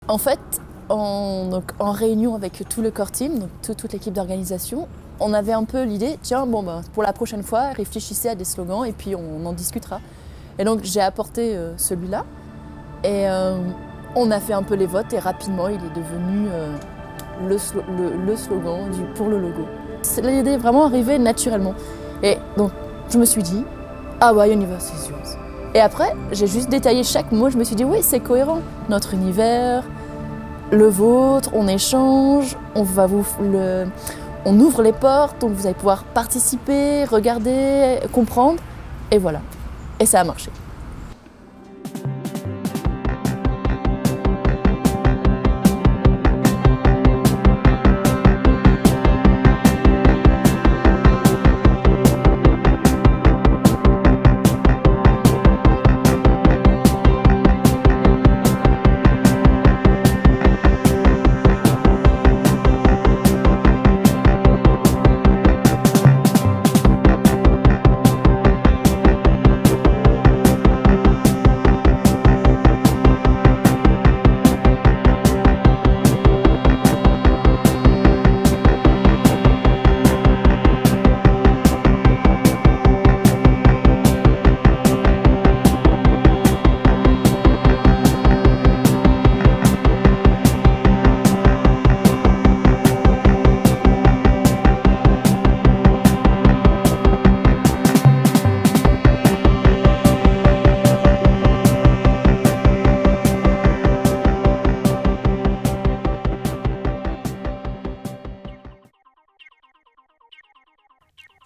En fait, en réunion avec tout le core team, donc toute l'équipe d'organisation, on avait un peu l'idée, tiens, pour la prochaine fois, réfléchissez à des slogans et puis on en discutera. Et donc j'ai apporté celui-là et on a fait un peu les votes et rapidement il est devenu le slogan pour le logo. L'idée est vraiment arrivée naturellement. Et donc je me suis dit, ah ouais, Universe is yours. Et après, j'ai juste détaillé chaque mot, je me suis dit, oui, c'est cohérent. Notre univers, le vôtre, on échange, on ouvre les portes, donc vous allez pouvoir participer, regarder, comprendre, et voilà. Et ça a marché.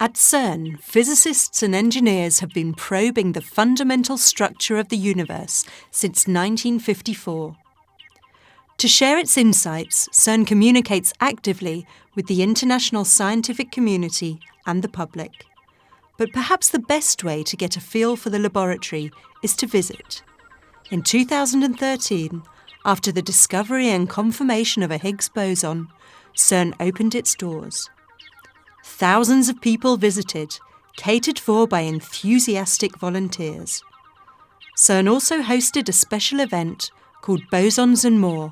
At CERN, physicists and engineers have been probing the fundamental structure of the universe since 1954. To share its insights, CERN communicates actively with the international scientific community and the public. But perhaps the best way to get a feel for the laboratory is to visit. In 2013, after the discovery and confirmation of a Higgs boson, CERN opened its doors. Thousands of people visited, catered for by enthusiastic volunteers. CERN also hosted a special event called Bosons and More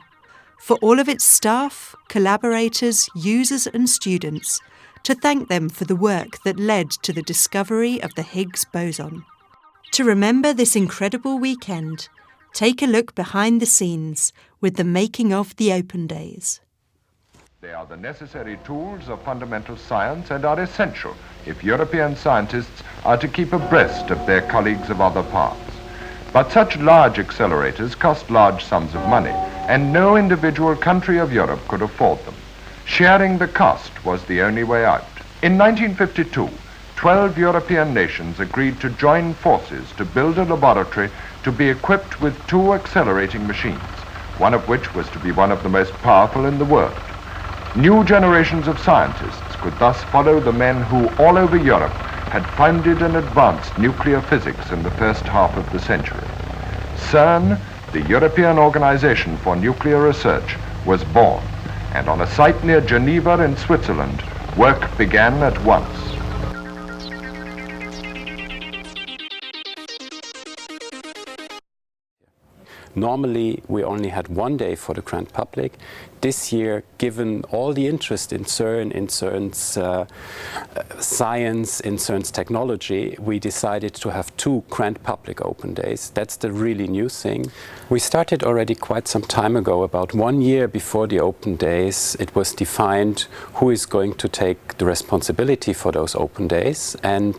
for all of its staff, collaborators, users and students to thank them for the work that led to the discovery of the Higgs boson. To remember this incredible weekend, take a look behind the scenes with the making of the Open Days. They are the necessary tools of fundamental science and are essential if European scientists are to keep abreast of their colleagues of other parts. But such large accelerators cost large sums of money, and no individual country of Europe could afford them. Sharing the cost was the only way out. In 1952, 12 European nations agreed to join forces to build a laboratory to be equipped with 2 accelerating machines, one of which was to be one of the most powerful in the world. New generations of scientists could thus follow the men who, all over Europe, had founded and advanced nuclear physics in the first half of the century. CERN, the European Organization for Nuclear Research, was born, and on a site near Geneva in Switzerland, work began at once. Normally, we only had one day for the grand public. This year, given all the interest in CERN, in CERN's science, in CERN's technology, we decided to have 2 grand public open days. That's the really new thing. We started already quite some time ago, about 1 year before the open days. It was defined who is going to take the responsibility for those open days. And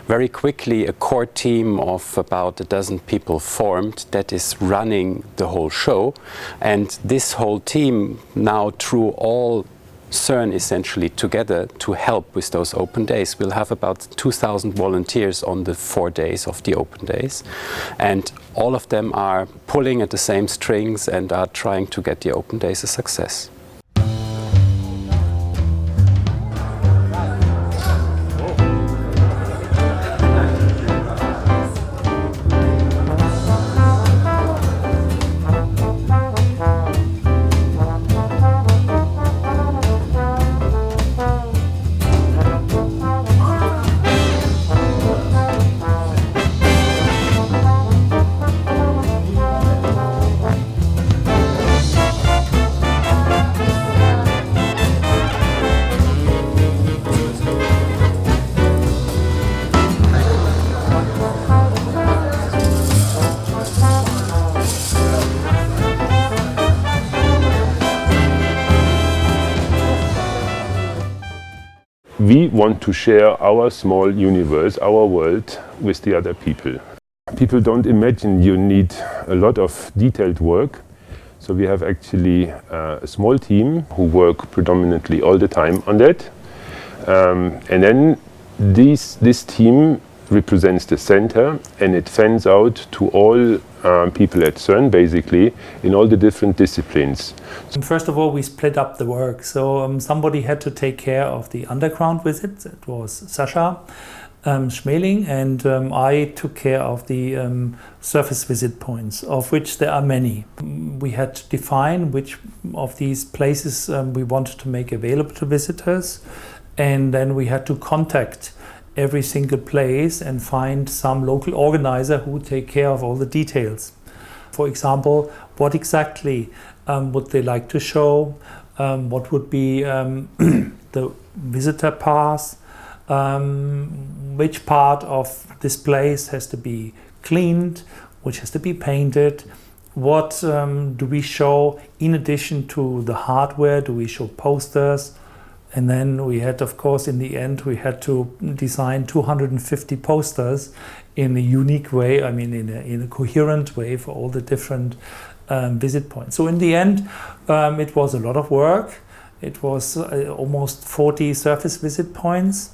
very quickly, a core team of about a dozen people formed that is running the whole show. And this whole team now, through all CERN essentially together to help with those open days. We'll have about 2,000 volunteers on the 4 days of the open days, and all of them are pulling at the same strings and are trying to get the open days a success. we want to share our small universe, our world, with the other people. People don't imagine you need a lot of detailed work. So we have actually a small team who work predominantly all the time on that. And then this team represents the center, and it fans out to all people at CERN, basically, in all the different disciplines. First of all, we split up the work. So somebody had to take care of the underground visits. It was Sascha Schmeling, and I took care of the surface visit points, of which there are many. We had to define which of these places we wanted to make available to visitors, and then we had to contact every single place and find some local organizer who would take care of all the details. For example, what exactly would they like to show, what would be the visitor pass, which part of this place has to be cleaned, which has to be painted, what do we show in addition to the hardware, do we show posters? And then we had, of course, in the end, we had to design 250 posters in a unique way, I mean in a coherent way for all the different visit points. So in the end, it was a lot of work. It was almost 40 surface visit points.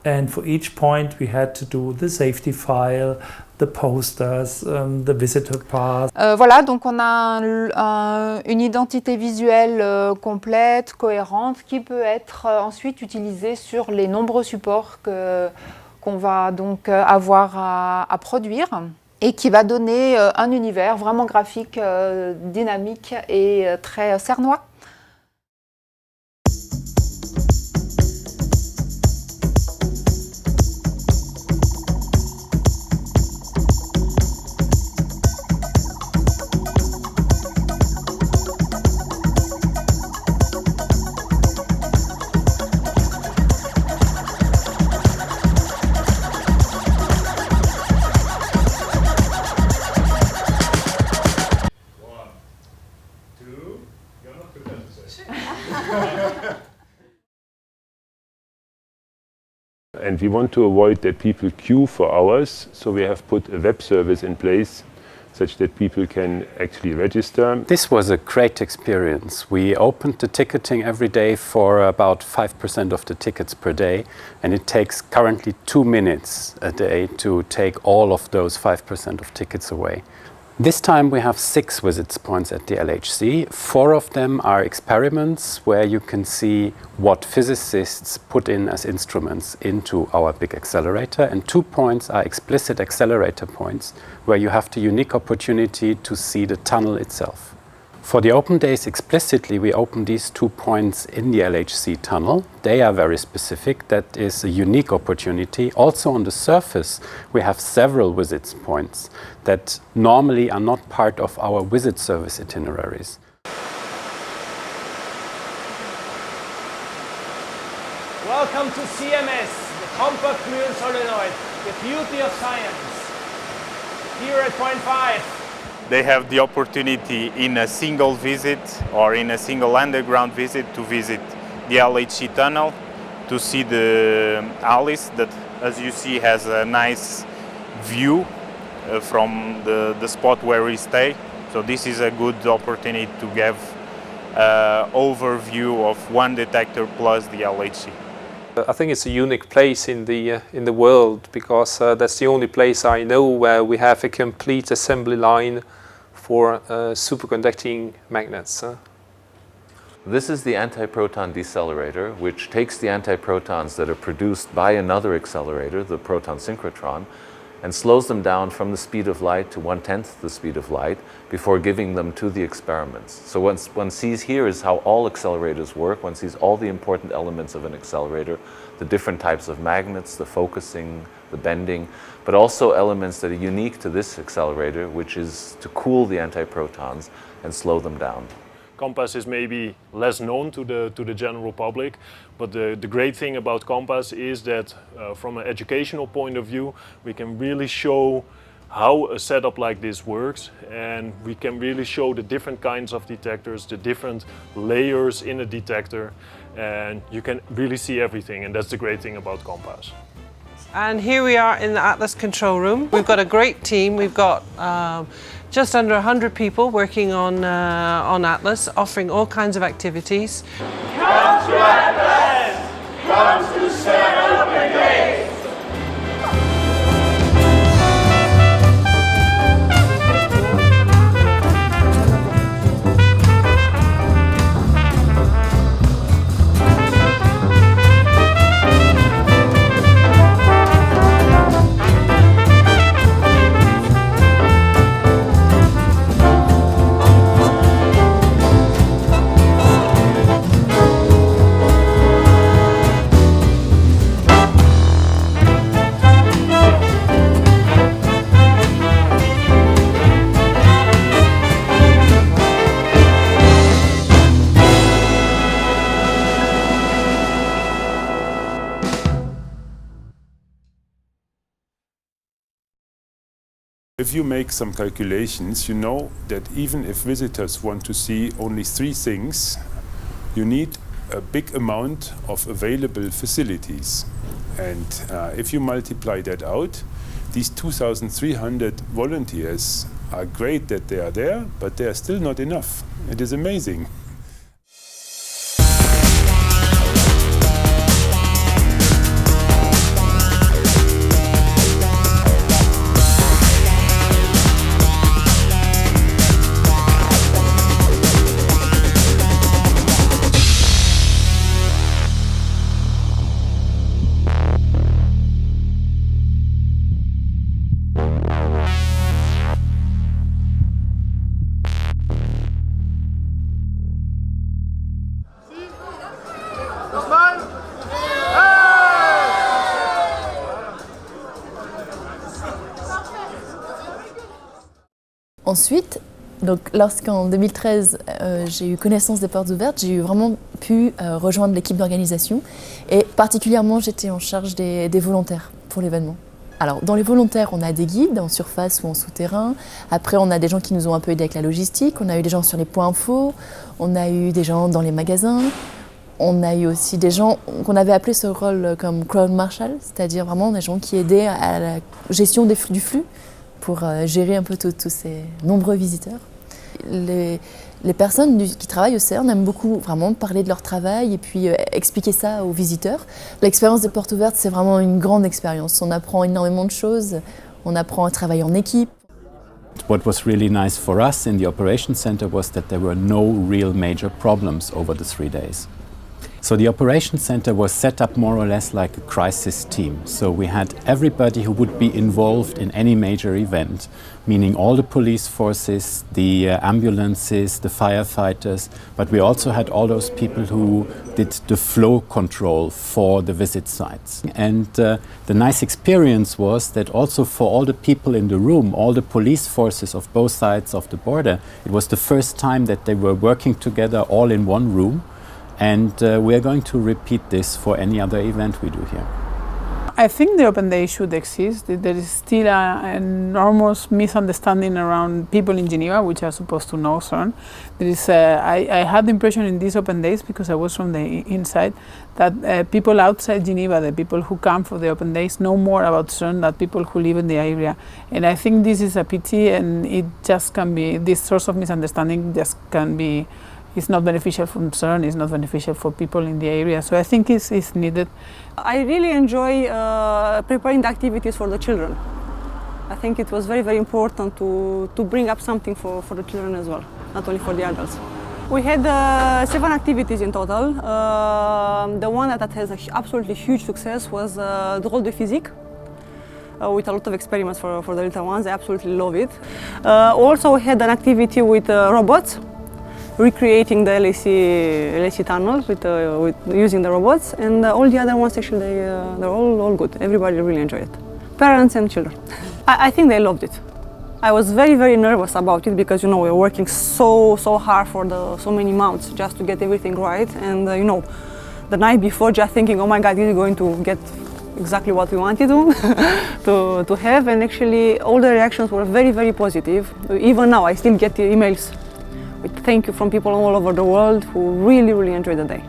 And for each point, we had to do the safety file, the posters, the visitor pass. Voilà, donc on a une identité visuelle complète, cohérente, qui peut être ensuite utilisée sur les nombreux supports qu'on va donc avoir à produire et qui va donner un univers vraiment graphique, dynamique et très cernois. And we want to avoid that people queue for hours, so we have put a web service in place such that people can actually register. This was a great experience. We opened the ticketing every day for about 5% of the tickets per day, and it takes currently 2 minutes a day to take all of those 5% of tickets away. This time we have 6 visit points at the LHC. 4 of them are experiments where you can see what physicists put in as instruments into our big accelerator, and 2 points are explicit accelerator points where you have the unique opportunity to see the tunnel itself. For the Open Days explicitly, we open these 2 points in the LHC tunnel. They are very specific. That is a unique opportunity. Also on the surface, we have several visit points that normally are not part of our visit service itineraries. Welcome to CMS, the compact gluon solenoid, the beauty of science. Here at point 5. They have the opportunity in a single visit or in a single underground visit to visit the LHC tunnel, to see the Alice that, as you see, has a nice view from the spot where we stay. So this is a good opportunity to give an overview of one detector plus the LHC. I think it's a unique place in the world, because that's the only place I know where we have a complete assembly line for superconducting magnets. This is the antiproton decelerator, which takes the antiprotons that are produced by another accelerator, the proton synchrotron, and slows them down from the speed of light to 1/10 the speed of light before giving them to the experiments. So what one sees here is how all accelerators work. One sees all the important elements of an accelerator, the different types of magnets, the focusing, the bending, but also elements that are unique to this accelerator, which is to cool the antiprotons and slow them down. COMPASS is maybe less known to the general public, but the great thing about COMPASS is that from an educational point of view, we can really show how a setup like this works, and we can really show the different kinds of detectors, the different layers in a detector, and you can really see everything, and that's the great thing about Compass. And here we are in the Atlas control room. We've got a great team. We've got just under 100 people working on Atlas, offering all kinds of activities. Come to Atlas! Come to CERN Open Days! If you make some calculations, you know that even if visitors want to see only 3 things, you need a big amount of available facilities. And if you multiply that out, these 2,300 volunteers are great that they are there, but they are still not enough. It is amazing. Ensuite, donc, lorsqu'en 2013 j'ai eu connaissance des portes ouvertes, j'ai vraiment pu rejoindre l'équipe d'organisation et particulièrement j'étais en charge des volontaires pour l'événement. Alors dans les volontaires, on a des guides en surface ou en souterrain, après on a des gens qui nous ont un peu aidés avec la logistique, on a eu des gens sur les points infos, on a eu des gens dans les magasins, on a eu aussi des gens qu'on avait appelé ce rôle comme crowd marshal, c'est-à-dire vraiment des gens qui aidaient à la gestion du flux, pour gérer un peu tous ces nombreux visiteurs. Les personnes qui travaillent au CERN aiment beaucoup vraiment parler de leur travail et puis expliquer ça aux visiteurs. L'expérience des portes ouvertes, c'est vraiment une grande expérience. On apprend énormément de choses, on apprend à travailler en équipe. What was really nice for us in the Operations Center was that there were no real major problems over the 3 days. So the Operations Center was set up more or less like a crisis team. So we had everybody who would be involved in any major event, meaning all the police forces, the ambulances, the firefighters, but we also had all those people who did the flow control for the visit sites. And the nice experience was that also for all the people in the room, all the police forces of both sides of the border, it was the first time that they were working together all in one room. And we are going to repeat this for any other event we do here. I think the Open Day should exist. There is still an enormous misunderstanding around people in Geneva, which are supposed to know CERN. There is, I had the impression in these Open Days, because I was from the inside, that people outside Geneva, the people who come for the Open Days, know more about CERN than people who live in the area. And I think this is a pity, and it just can be, this source of misunderstanding just can be, it's not beneficial for CERN, it's not beneficial for people in the area. So I think it's needed. I really enjoy preparing the activities for the children. I think it was very, very important to bring up something for the children as well, not only for the adults. We had 7 activities in total. The one that has an absolutely huge success was the rôle de physique, with a lot of experiments for the little ones. I absolutely love it. Also we had an activity with robots, recreating the LHC tunnel with using the robots, and all the other ones actually they're all good. Everybody really enjoyed it, parents and children. I think they loved it. I was very, very nervous about it because we were working so hard for so many months just to get everything right, and the night before just thinking, oh my God, is it going to get exactly what we wanted to have? And actually all the reactions were very, very positive. Even now I still get the emails with thank you from people all over the world who really, really enjoyed the day.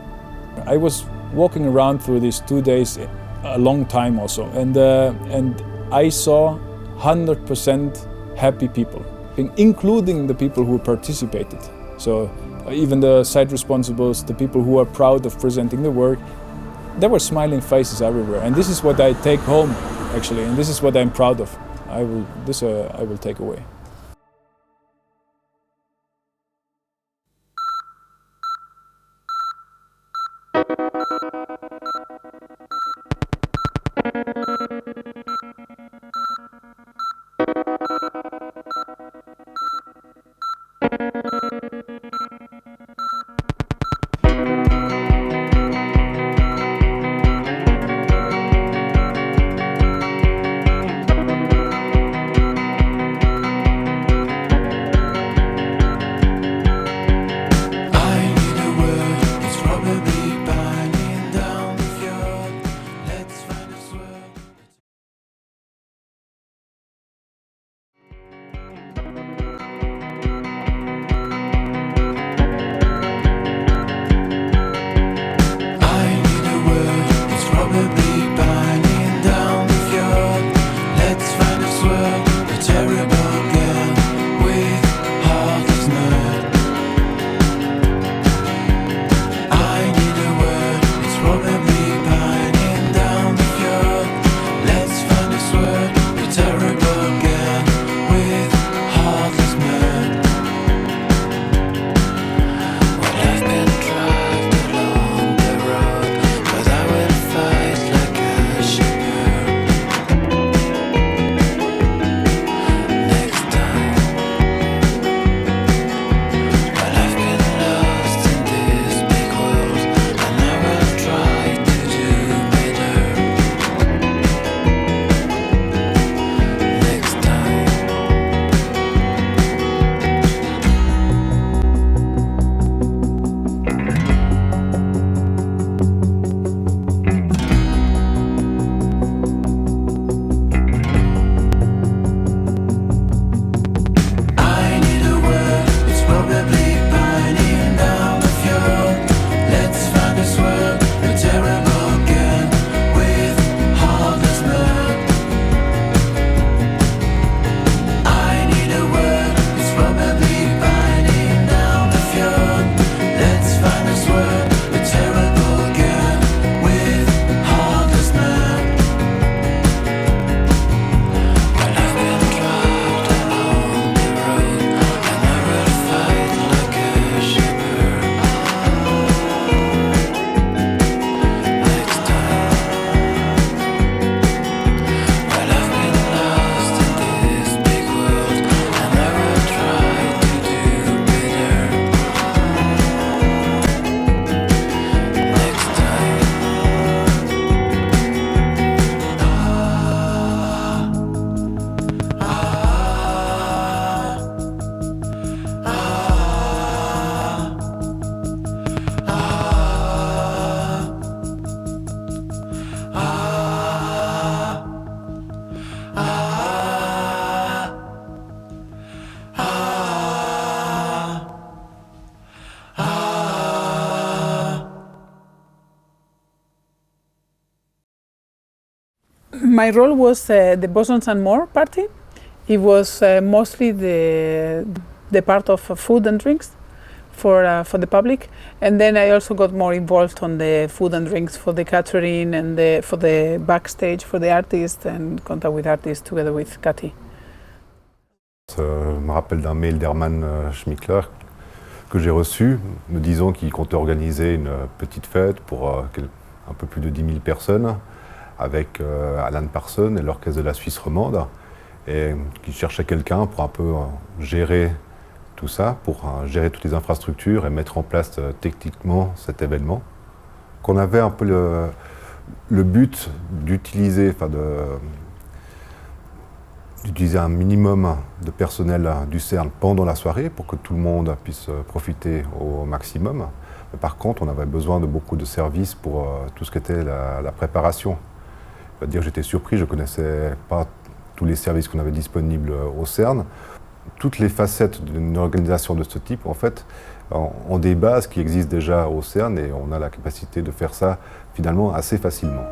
I was walking around through these 2 days a long time also, and I saw 100% happy people, including the people who participated. So even the site responsibles, the people who are proud of presenting the work, there were smiling faces everywhere. And this is what I take home, actually, and this is what I'm proud of. I will take away. My role was the Bosons and More party. It was mostly the part of food and drinks for the public, and then I also got more involved on the food and drinks for the catering and for the backstage for the artists and contact with artists together with Cathy. Je me rappelle d'un mail d'Hermann Schmickler que j'ai reçu, me disant qu'il comptait organiser une petite fête pour un peu plus de 10 000 personnes avec Alan Parsons et l'orchestre de la Suisse romande, et qu'il cherchait quelqu'un pour un peu gérer tout ça, pour gérer toutes les infrastructures et mettre en place techniquement cet événement. Qu'on avait un peu le but d'utiliser, d'utiliser un minimum de personnel du CERN pendant la soirée pour que tout le monde puisse profiter au maximum. Mais par contre, on avait besoin de beaucoup de services pour tout ce qui était la préparation. Je veux dire, j'étais surpris, je ne connaissais pas tous les services qu'on avait disponibles au CERN. toutes les facettes d'une organisation de ce type, en fait, ont des bases qui existent déjà au CERN et on a la capacité de faire ça finalement assez facilement.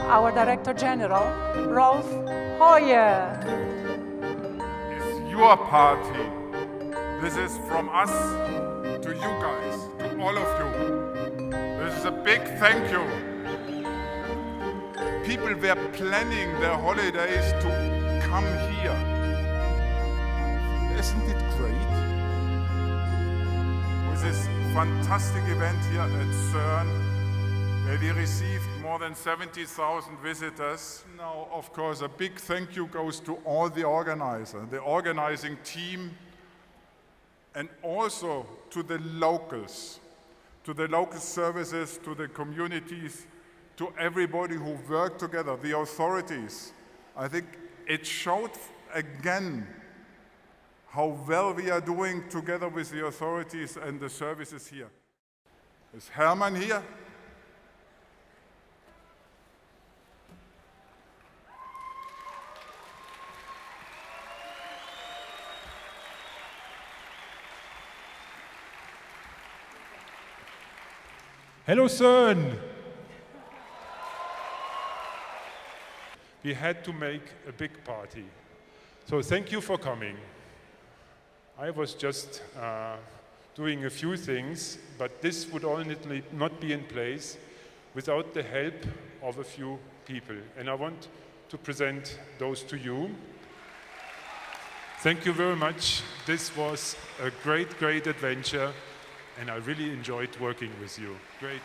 Our Director General, Rolf Hoyer. It's your party. This is from us to you guys, to all of you. This is a big thank you. People were planning their holidays to come here. Isn't it great? With this fantastic event here at CERN, where we received more than 70,000 visitors. Now, of course, a big thank you goes to all the organizers, the organizing team, and also to the locals, to the local services, to the communities, to everybody who worked together, the authorities. I think it showed again how well we are doing together with the authorities and the services here. Is Hermann here? Hello, CERN! We had to make a big party. So thank you for coming. I was just doing a few things, but this would only not be in place without the help of a few people. And I want to present those to you. Thank you very much. This was a great, great adventure. And I really enjoyed working with you. Great.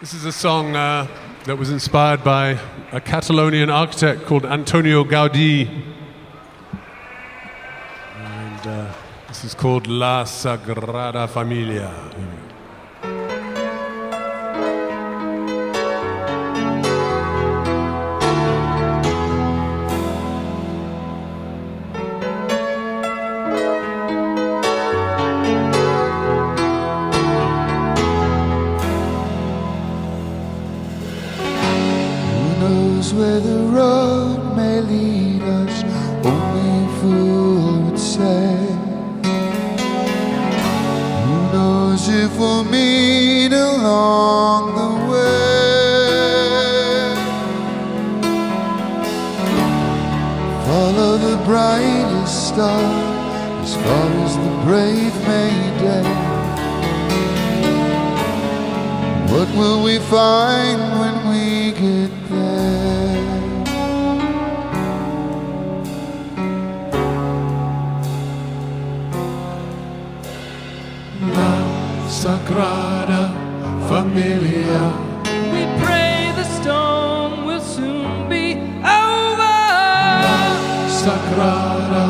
This is a song that was inspired by a Catalonian architect called Antonio Gaudí. And this is called La Sagrada Familia. Where the road may lead us, only a fool would say. Who knows if we'll meet along the way? Follow the brightest star as far as the brave may dare. What will we find when we get there? Sagrada Familia. We pray the storm will soon be over. Sagrada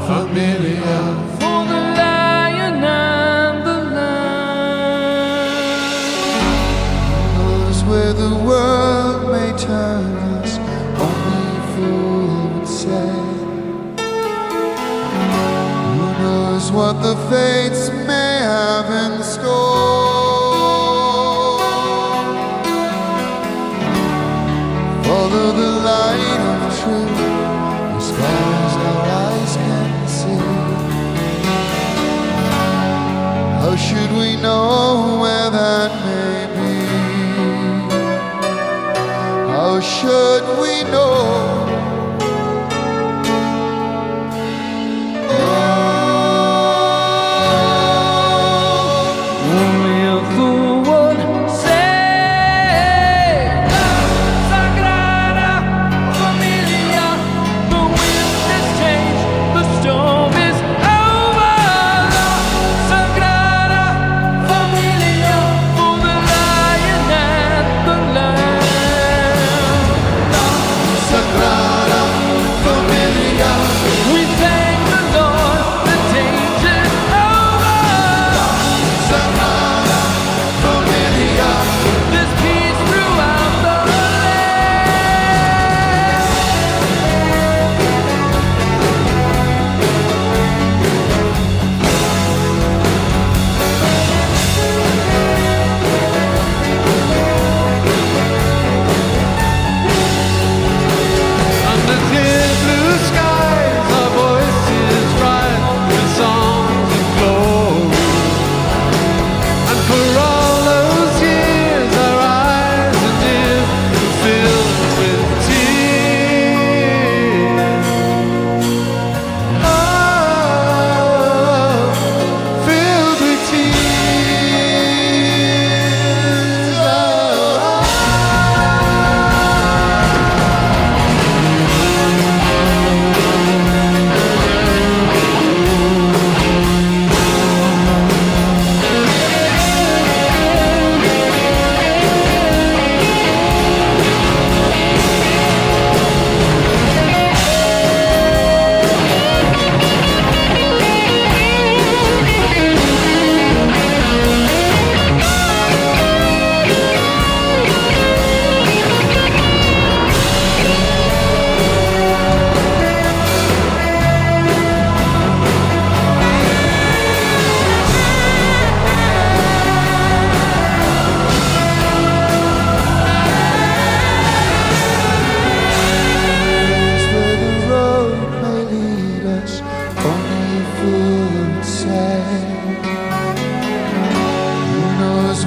Familia. For the lion and the lamb. Who knows where the world may turn us, only a fool would say. Who knows what the fates may have in store? Follow the light of truth as far as our eyes can see. How should we know where that may be? How should we know?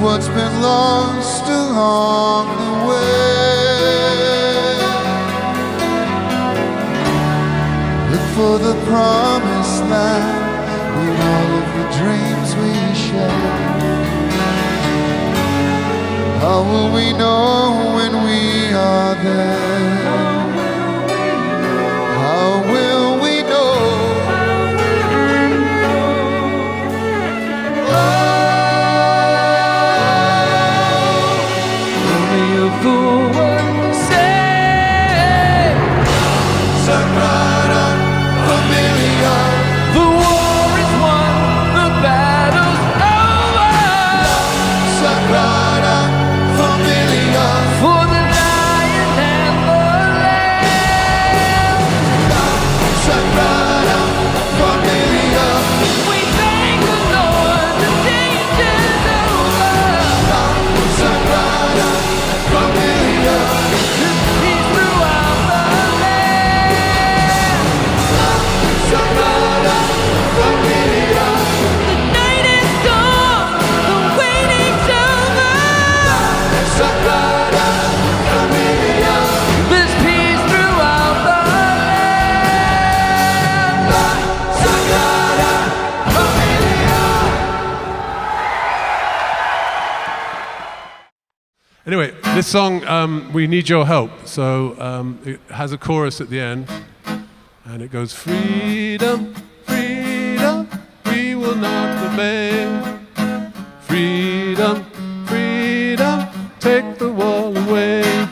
What's been lost along the way? Look for the promised land with all of the dreams we share. How will we know when we are there? How will we know? Anyway, this song, we need your help. So it has a chorus at the end. And it goes, freedom, freedom, we will not obey. Freedom, freedom, take the wall away.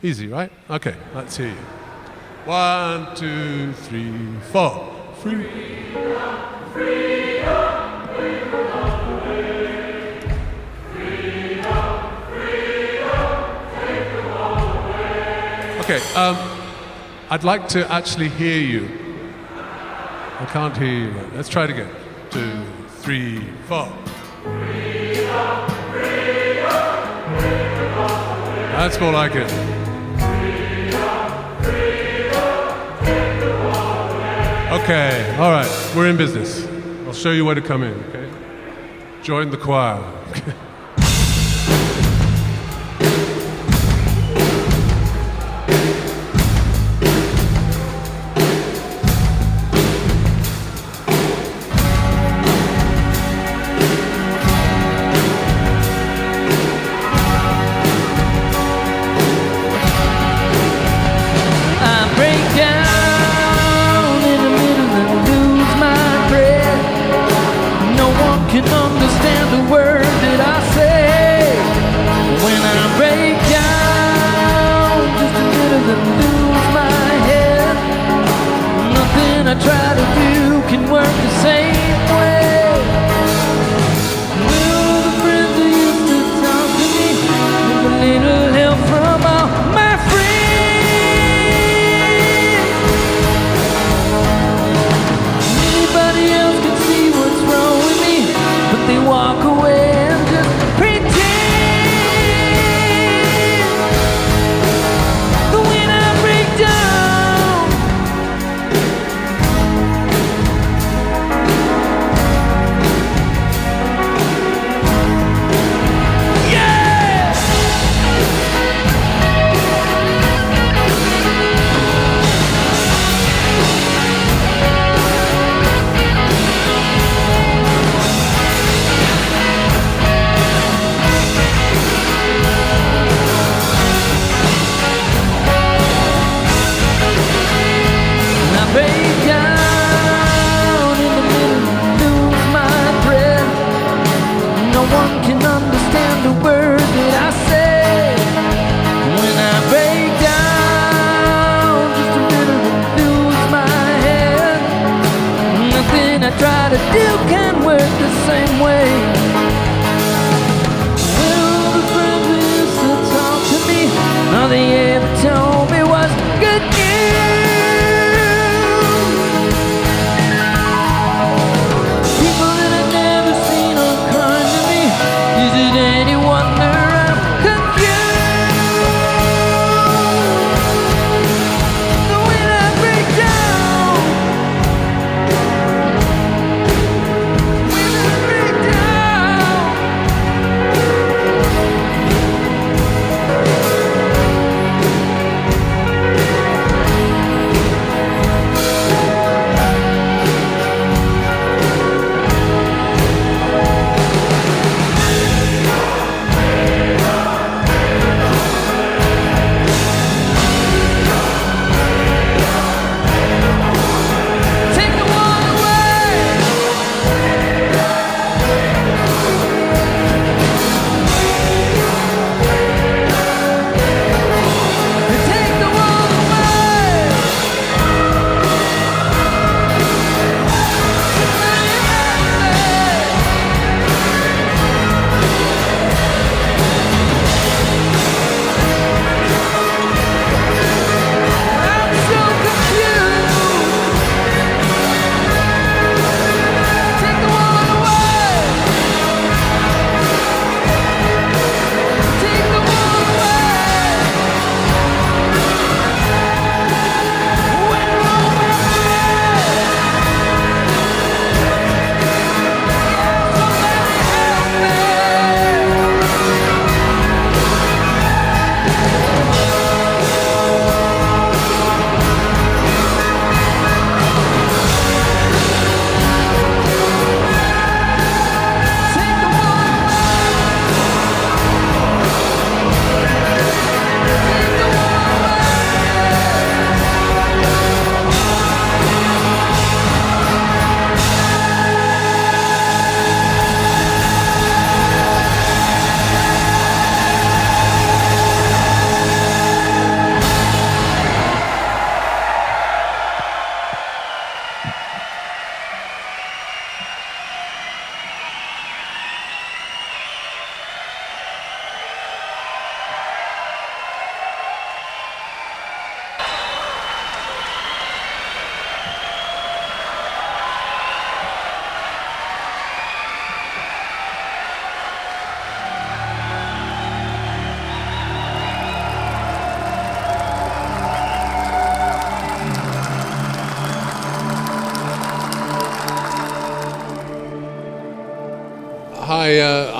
Easy, right? Okay, let's hear you. 1, 2, 3, 4. Freedom, freedom, we will not obey. Freedom, freedom, take the wall away. Okay, I'd like to actually hear you. I can't hear you. Let's try it again. 2, 3, 4. Freedom, freedom, that's more like it. Okay, all right, we're in business. I'll show you where to come in, okay? Join the choir. Can understand the word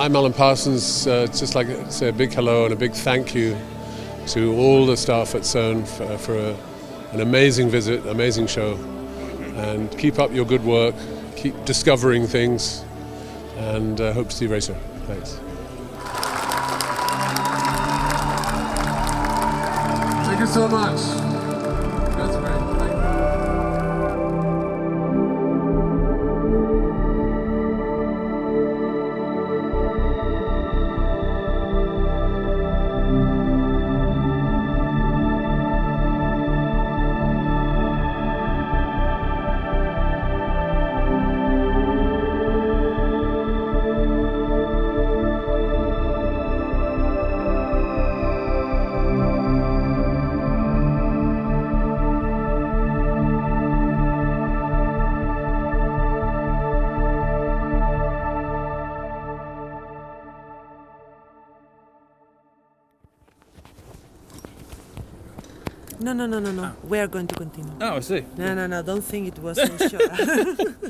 I'm Alan Parsons. Just like to say a big hello and a big thank you to all the staff at CERN for an amazing visit, amazing show. And keep up your good work, keep discovering things, and hope to see you very soon. Thanks. Thank you so much. That's great. Thank you. No. We are going to continue. Oh, I see. No. Don't think it was so short.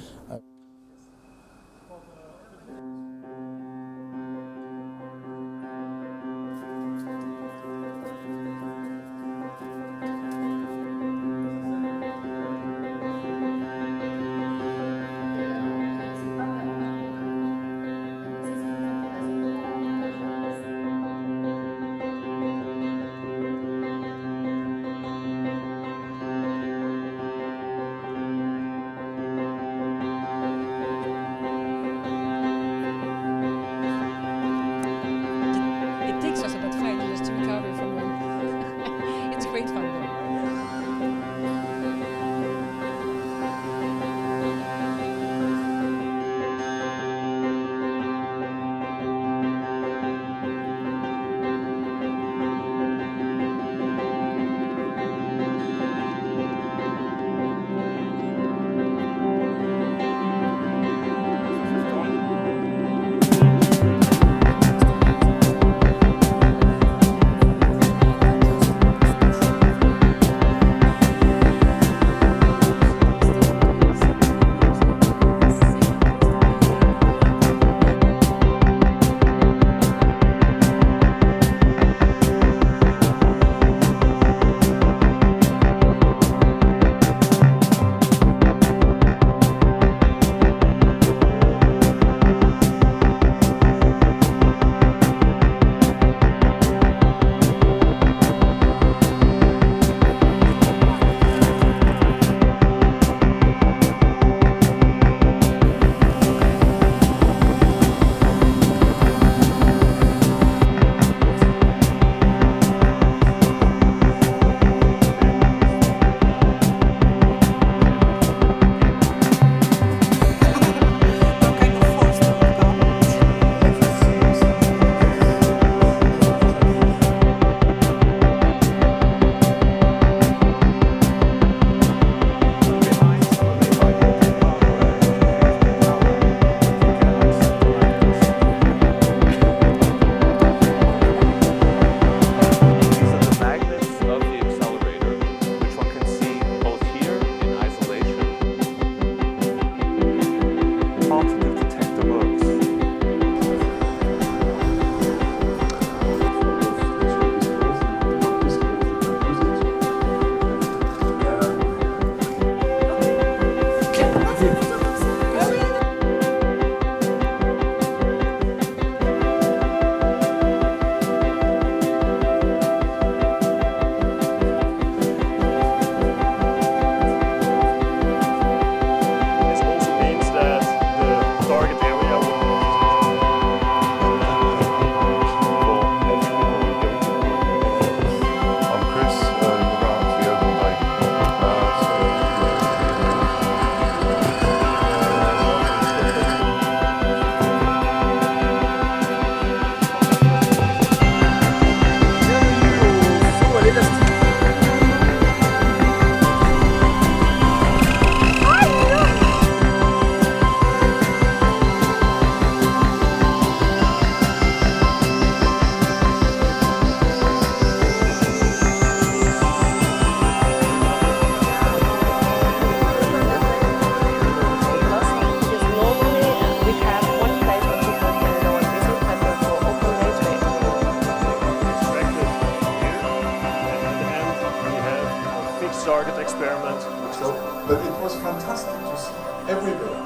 environment. But it was fantastic to see everywhere.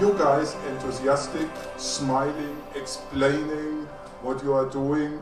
You guys enthusiastic, smiling, explaining what you are doing.